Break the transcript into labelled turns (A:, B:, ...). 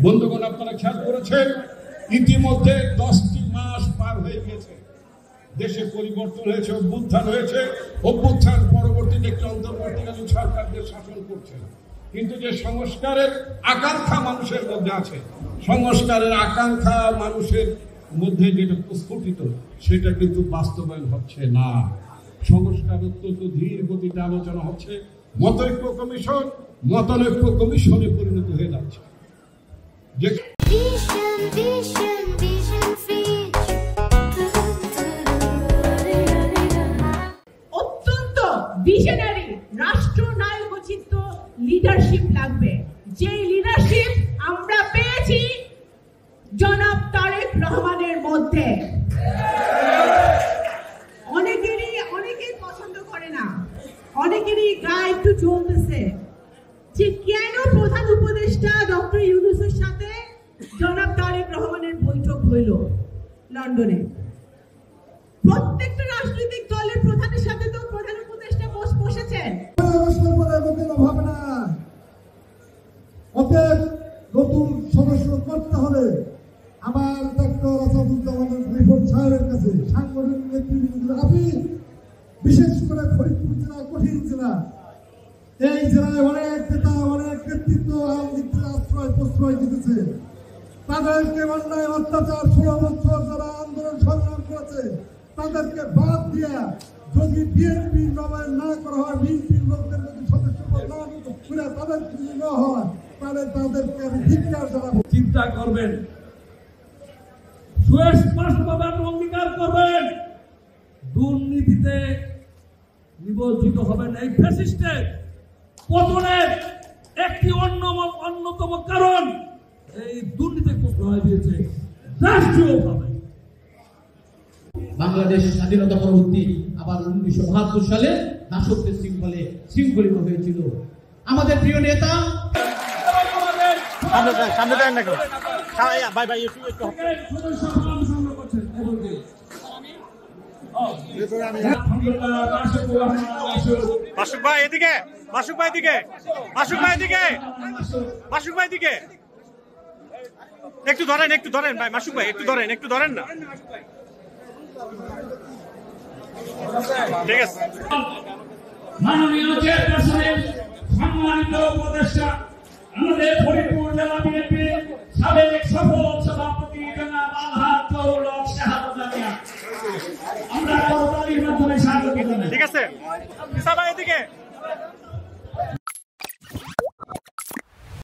A: বন্ধুগণ, আপনারা খেয়াল করেছেন ইতিমধ্যে 10টি মাস পার হয়ে গেছে, দেশে পরিবর্তন হয়েছে, অভ্যুত্থান হয়েছে। অভ্যুত্থান পরবর্তীতে একটি অন্তর্বর্তীকালীন সরকারদের শাসন করছে, কিন্তু যে সংস্কারের আকাঙ্ক্ষা মানুষের মধ্যে আছে, সংস্কারের আকাঙ্ক্ষা মানুষের মধ্যে যেটা প্রস্ফুটিত, সেটা কিন্তু বাস্তবায়ন হচ্ছে না। সংস্কার অত্যন্ত ধীর গতিতে আলোচনা হচ্ছে, মতৈক্য কমিশনে পরিণত হয়ে যাচ্ছে।
B: অত্যন্ত ভিশনারি রাষ্ট্রনায়কোচিত লিডারশিপ লাগবে, যে লিডারশিপ আমরা পেয়েছি জনাব তারেক রহমানের মধ্যে। অনেকেই পছন্দ করে না, অনেকেরই গায়ে একটু চলতেছে যে কেন প্রধান উপদেষ্টা ডক্টর ইউনূসের সাথে জনাব তারেক রহমানের বৈঠক হইল লন্ডনে। প্রত্যেকটা রাজনৈতিক দলের প্রধানের সাথে তো প্রধান উপদেষ্টা বসেছেন।
C: নতুন সদস্য করতে হলে আমার ডক্টর আসাদুজ্জামানের রিপোর্ট সাহেবের কাছে সাংগঠনিক নেতৃবৃন্দ, আমি বিশেষ করে ফরিদপুর জেলা, কঠিন জেলা, এই জেলায় অনেক নেতা, অনেক নেতৃত্ব আওয়ামী লীগ আশ্রয় প্রশ্রয় দিতেছে। তাদেরকে অন্যায় অত্যাচার 16 বছর যারা আন্দোলন সংগ্রাম করেছে তাদেরকে বাদ দিয়া যদি বিএনপি নবায়ন না করা হয়, বিএনপির লোকদের যদি সদস্য না করে তাদের যদি না হয়, তাহলে তাদেরকে আমি ধিক্কার জানাবো।
D: চিন্তা করবেন, সুস্পষ্টভাবে অঙ্গীকার করবেন, দুর্নীতিতে নিবজ্জিত হবেন। এই ফ্যাসিস্টের পতনের একটি অন্যতম কারণ এই দুর্নীতি প্রশ্রয় দিয়েছে রাষ্ট্রীয়ভাবে।
E: বাংলাদেশ স্বাধীনতা পরবর্তী আবার 1972 সালে দাসত্বের শৃঙ্খলিত হয়েছিল। আমাদের প্রিয় নেতা
F: মাসুক ভাই এদিকে, মাসুক ভাই এদিকে, মাসুক ভাই এদিকে, মাসুক ভাই এদিকে, একটু ধরেন ভাই, মাসুক ভাই একটু ধরেন না, ঠিক আছে।
D: মাননীয় চেয়ারপারসনের সম্মানিত উপদেষ্টা আমাদের